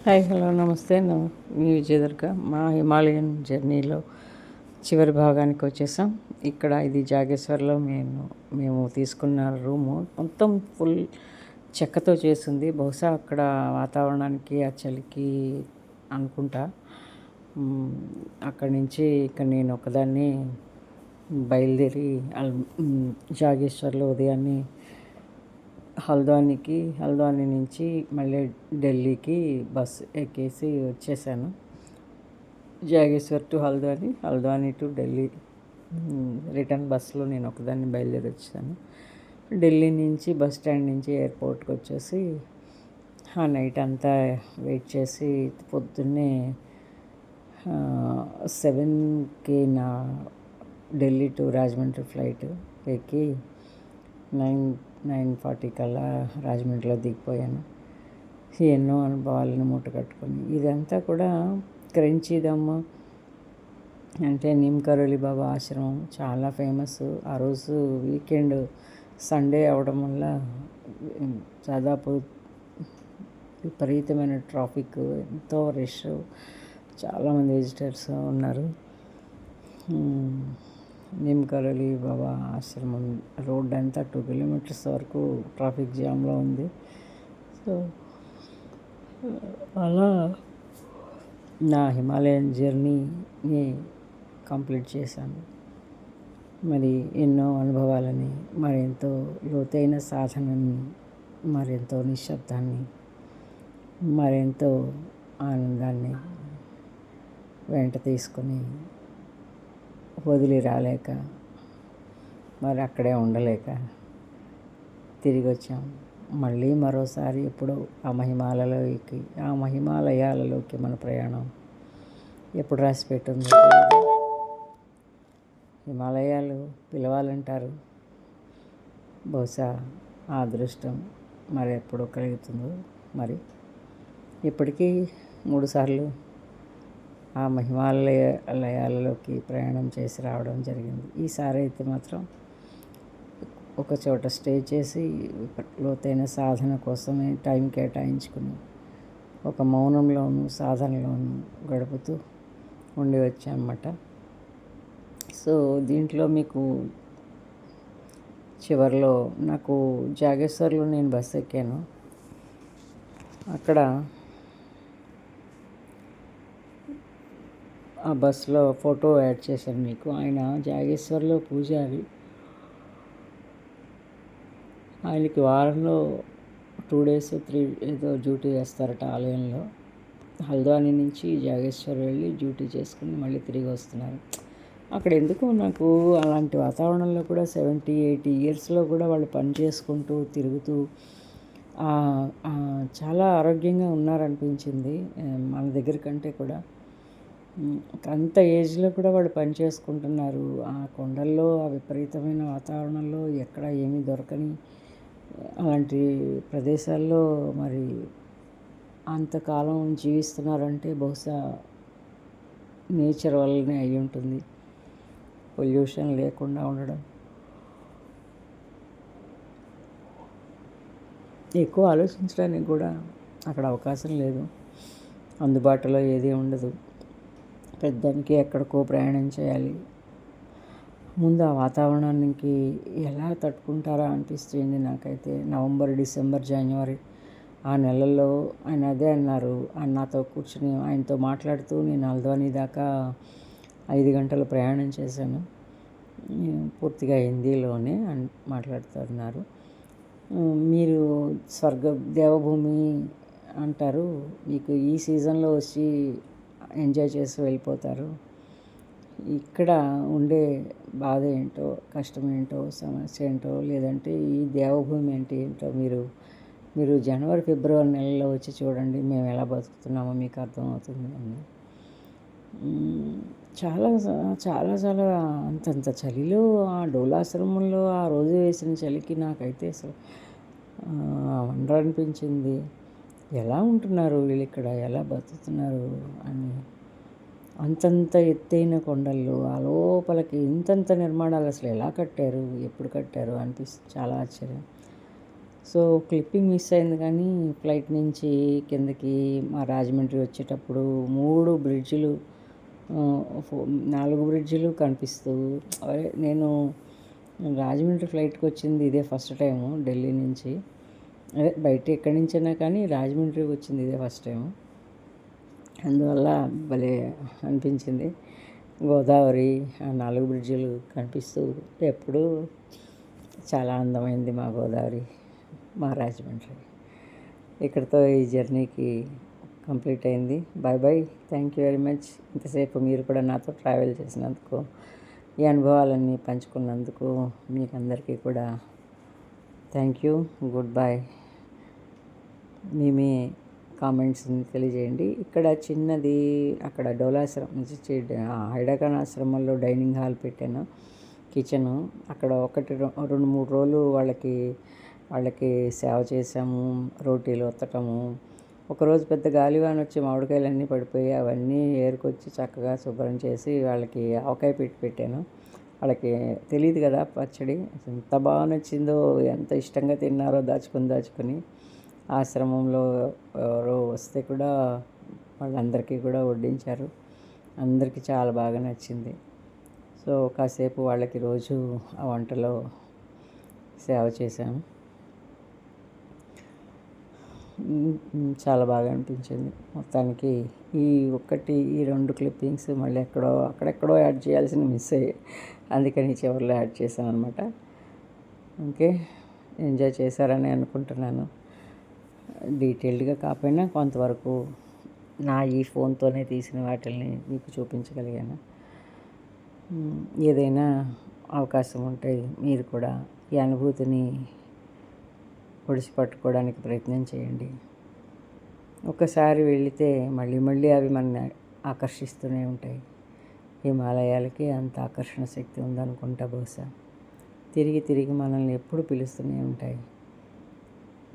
Hi hello నమస్తే మీ విజయదుర్గ. మా Himalayan జర్నీలో చివరి భాగానికి వచ్చేసాం. ఇక్కడ ఇది జాగేశ్వర్లో మేము తీసుకున్న రూము మొత్తం ఫుల్ చెక్కతో చేసింది. బహుశా అక్కడ వాతావరణానికి ఆ చలికి అనుకుంటా. అక్కడి నుంచి ఇక్కడ నేను ఒకదాన్ని బయలుదేరి జాగేశ్వర్లో ఉదయాన్నే హల్ద్వానీ నుంచి మళ్ళీ ఢిల్లీకి బస్సు ఎక్కేసి వచ్చేసాను. Jageshwar to Haldwani to Delhi return బస్సులో నేను ఒకదాన్ని బయలుదేరి వచ్చాను. ఢిల్లీ నుంచి బస్ స్టాండ్ నుంచి ఎయిర్పోర్ట్కి వచ్చేసి ఆ నైట్ అంతా వెయిట్ చేసి పొద్దున్నే 7కి నా ఢిల్లీ టు రాజమండ్రి ఫ్లైట్ ఎక్కి 9:40 కల్లా రాజమండ్రిలో దిగిపోయాను. ఎన్నో అనుభవాలను మూట కట్టుకొని ఇదంతా కూడా క్రంచీదమ్మ అంటే నీమ్ కరోలి బాబా ఆశ్రమం చాలా ఫేమస్. ఆ రోజు వీకెండ్ సండే అవడం వల్ల దాదాపు విపరీతమైన ట్రాఫిక్, ఎంతో రష్, చాలామంది విజిటర్స్ ఉన్నారు. నీమ్ కరోలి బాబా ఆశ్రమం రోడ్ అంతా 2 కిలోమీటర్స్ వరకు ట్రాఫిక్ జామ్లో ఉంది. సో అలా నా హిమాలయన్ జర్నీని కంప్లీట్ చేశాను. మరి ఎన్నో అనుభవాలని, మరెంతో లోతైన సాధనని, మరెంతో నిశ్శబ్దాన్ని, మరెంతో ఆనందాన్ని వెంట తీసుకొని వదిలి రాలేక, మరి అక్కడే ఉండలేక తిరిగి వచ్చాం. మళ్ళీ మరోసారి ఎప్పుడు ఆ హిమాలయాలలోకి మన ప్రయాణం ఎప్పుడు రాసి పెట్టిందో. హిమాలయాలు పిలవాలంటారు. బహుశా ఆ అదృష్టం మరి ఎప్పుడు కలుగుతుందో. మరి ఇప్పటికీ 3 సార్లు ఆ హిమాలయాలలోకి ప్రయాణం చేసి రావడం జరిగింది. ఈసారి అయితే మాత్రం ఒక చోట స్టే చేసి లోతైన సాధన కోసమే టైం కేటాయించుకుని ఒక మౌనంలోనూ సాధనలోనూ గడుపుతూ ఉండి వచ్చామన్నమాట. సో దీంట్లో మీకు చివరిలో నాకు జాగేశ్వర్లో నేను బస్సు ఎక్కాను. అక్కడ ఆ బస్సులో ఫోటో యాడ్ చేశాను మీకు. ఆయన జాగేశ్వర్లో పూజారి. ఆయనకి వారంలో 2 days 3 ఏదో డ్యూటీ వేస్తారట ఆలయంలో. హల్ద్వానీ నుంచి జాగేశ్వర్ వెళ్ళి డ్యూటీ చేసుకుని మళ్ళీ తిరిగి వస్తున్నారు. అక్కడ ఎందుకో నాకు అలాంటి వాతావరణంలో కూడా 70-80 ఇయర్స్లో కూడా వాళ్ళు పని చేసుకుంటూ తిరుగుతూ చాలా ఆరోగ్యంగా ఉన్నారనిపించింది. మన దగ్గర కంటే కూడా అంత ఏజ్లో కూడా వాళ్ళు పని చేసుకుంటున్నారు. ఆ కొండల్లో ఆ విపరీతమైన వాతావరణంలో ఎక్కడ ఏమీ దొరకని అలాంటి ప్రదేశాల్లో మరి అంతకాలం జీవిస్తున్నారంటే బహుశా నేచర్ వల్లనే అయి ఉంటుంది. పొల్యూషన్ లేకుండా ఉండడం, ఎక్కువ ఆలోచించడానికి కూడా అక్కడ అవకాశం లేదు. అందుబాటులో ఏది ఉండదు. పెద్దానికి ఎక్కడికో ప్రయాణం చేయాలి. ముందు ఆ వాతావరణానికి ఎలా తట్టుకుంటారా అనిపిస్తుంది నాకైతే. నవంబర్, డిసెంబర్, జనవరి ఆ నెలల్లో ఆయన అదే అన్నారు. ఆయన నాతో కూర్చుని ఆయనతో మాట్లాడుతూ నేను హల్ద్వానీ దాకా 5 గంటలు ప్రయాణం చేశాను. పూర్తిగా హిందీలోనే మాట్లాడుతున్నారు. మీరు దేవభూమి అంటారు, మీకు ఈ సీజన్లో వచ్చి ఎంజాయ్ చేసి వెళ్ళిపోతారు. ఇక్కడ ఉండే బాధ ఏంటో, కష్టం ఏంటో, సమస్య ఏంటో, లేదంటే ఈ దేవభూమి అంటే ఏంటో మీరు జనవరి, ఫిబ్రవరి నెలలో వచ్చి చూడండి, మేము ఎలా బతుకుతున్నామో మీకు అర్థమవుతుంది అని. చాలా చాలా చాలా అంతంత చలిలో ఆ డోలాశ్రమంలో ఆ రోజు వేసిన చలికి నాకైతే అసలు వండర్ అనిపించింది. ఎలా ఉంటున్నారు వీళ్ళు ఇక్కడ, ఎలా బతుకుతున్నారు అని. అంతంత ఎత్తైన కొండల్లో ఆ లోపలికి ఇంతంత నిర్మాణాలు అసలు ఎలా కట్టారు, ఎప్పుడు కట్టారు అనిపిస్తుంది. చాలా ఆశ్చర్యం. సో క్లిప్పింగ్ మిస్ అయింది, కానీ ఫ్లైట్ నుంచి కిందకి మా రాజమండ్రి వచ్చేటప్పుడు 3 బ్రిడ్జిలు, 4 బ్రిడ్జిలు కనిపిస్తూ, అరే నేను రాజమండ్రి ఫ్లైట్కి వచ్చింది ఇదే ఫస్ట్ టైము ఢిల్లీ నుంచి. అదే బయట ఎక్కడి నుంచైనా కానీ రాజమండ్రికి వచ్చింది ఇదే ఫస్ట్ టైము. అందువల్ల భలే అనిపించింది. గోదావరి, ఆ 4 బ్రిడ్జిలు కనిపిస్తూ ఎప్పుడూ చాలా అందమైంది మా గోదావరి, మా రాజమండ్రి. ఇక్కడితో ఈ జర్నీకి కంప్లీట్ అయింది. Bye bye. Thank you very much. ఇంతసేపు మీరు కూడా నాతో ట్రావెల్ చేసినందుకు, ఈ అనుభవాలన్నీ పంచుకున్నందుకు మీకు అందరికీ కూడా థ్యాంక్ యూ. Goodbye. మీ కామెంట్స్ని తెలియజేయండి. ఇక్కడ చిన్నది, అక్కడ డోలాశ్రమం హైడకాన్ ఆశ్రమంలో డైనింగ్ హాల్ పెట్టాను, కిచెను. అక్కడ 2-3 రోజులు వాళ్ళకి సేవ చేసాము, రోటీలు ఒత్తటము. ఒకరోజు పెద్ద గాలివాన వచ్చి మామిడికాయలన్నీ పడిపోయి అవన్నీ ఏరుకొచ్చి చక్కగా శుభ్రం చేసి వాళ్ళకి ఆవకాయ పెట్టాను. వాళ్ళకి తెలియదు కదా పచ్చడి. ఎంత బాగా నచ్చిందో, ఎంత ఇష్టంగా తిన్నారో దాచుకొని. ఆశ్రమంలో ఎవరో వస్తే కూడా వాళ్ళందరికీ కూడా వడ్డించారు. అందరికీ చాలా బాగా నచ్చింది. సో కాసేపు వాళ్ళకి రోజు ఆ వంటలో సేవ చేశాము. చాలా బాగా అనిపించింది. మొత్తానికి ఈ 2 క్లిప్పింగ్స్ మళ్ళీ అక్కడెక్కడో యాడ్ చేయాల్సిన మిస్ అయ్యాయి, అందుకని చివరిలో యాడ్ చేశాను అనమాట. ఓకే, ఎంజాయ్ చేశారని అనుకుంటున్నాను. డీటెయిల్డ్గా కాకపోయినా కొంతవరకు నా ఈ ఫోన్తోనే తీసిన వాటిని మీకు చూపించగలిగాను. ఏదైనా అవకాశం ఉంటే మీరు కూడా ఈ అనుభూతిని పట్టుకోవడానికి ప్రయత్నం చేయండి. ఒకసారి వెళితే మళ్ళీ అవి మనల్ని ఆకర్షిస్తూనే ఉంటాయి. హిమాలయాలకి అంత ఆకర్షణ శక్తి ఉందనుకుంటా బహుశా. తిరిగి మనల్ని ఎప్పుడు పిలుస్తూనే ఉంటాయి.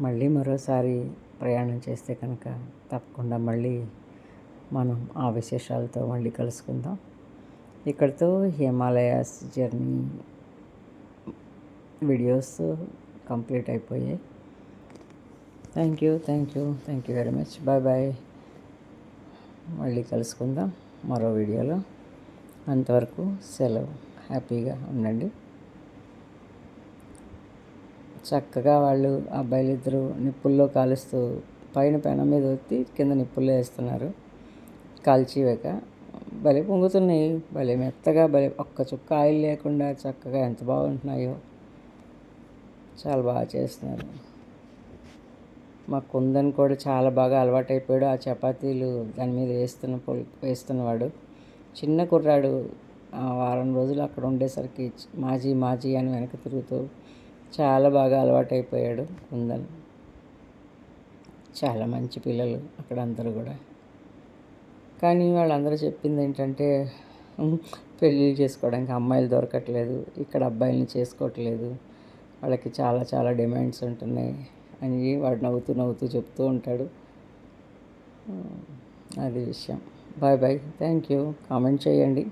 మళ్ళీ మరోసారి ప్రయాణం చేస్తే కనుక తప్పకుండా మళ్ళీ మనం ఆ విశేషాలతో మళ్ళీ కలుసుకుందాం. ఇక్కడితో హిమాలయాస్ జర్నీ వీడియోస్ కంప్లీట్ అయిపోయాయి. Thank you very much. Bye bye. మళ్ళీ కలుసుకుందాం మరో వీడియోలో. అంతవరకు సెలవు. హ్యాపీగా ఉండండి. చక్కగా వాళ్ళు అబ్బాయిలిద్దరూ నిప్పుల్లో కాలుస్తూ పైన పెనం మీద ఒత్తి కింద నిప్పుల్లో వేస్తున్నారు. కాల్చివేక భలే పొంగుతున్నాయి, భలే మెత్తగా, భలే ఒక్క చుక్క ఆయిల్ లేకుండా చక్కగా ఎంత బాగుంటున్నాయో. చాలా బాగా చేస్తున్నారు. మా కుందన్ కూడా చాలా బాగా అలవాటైపోయాడు. ఆ చపాతీలు దాని మీద వేస్తున్నవాడు. చిన్న కుర్రాడు. వారం రోజులు అక్కడ ఉండేసరికి మాజీ అని వెనక తిరుగుతూ చాలా బాగా అలవాటైపోయాడు కుందన్. చాలా మంచి పిల్లలు అక్కడ అందరూ కూడా. కానీ వాళ్ళందరూ చెప్పింది ఏంటంటే పెళ్ళిళ్ళు చేసుకోవడానికి అమ్మాయిలు దొరకట్లేదు, ఇక్కడ అబ్బాయిల్ని చేసుకోవట్లేదు, వాళ్ళకి చాలా డిమాండ్స్ ఉంటున్నాయి అని వాడు నవ్వుతూ చెప్తూ ఉంటాడు. అది విషయం. Bye bye. Thank you. Comment చేయండి.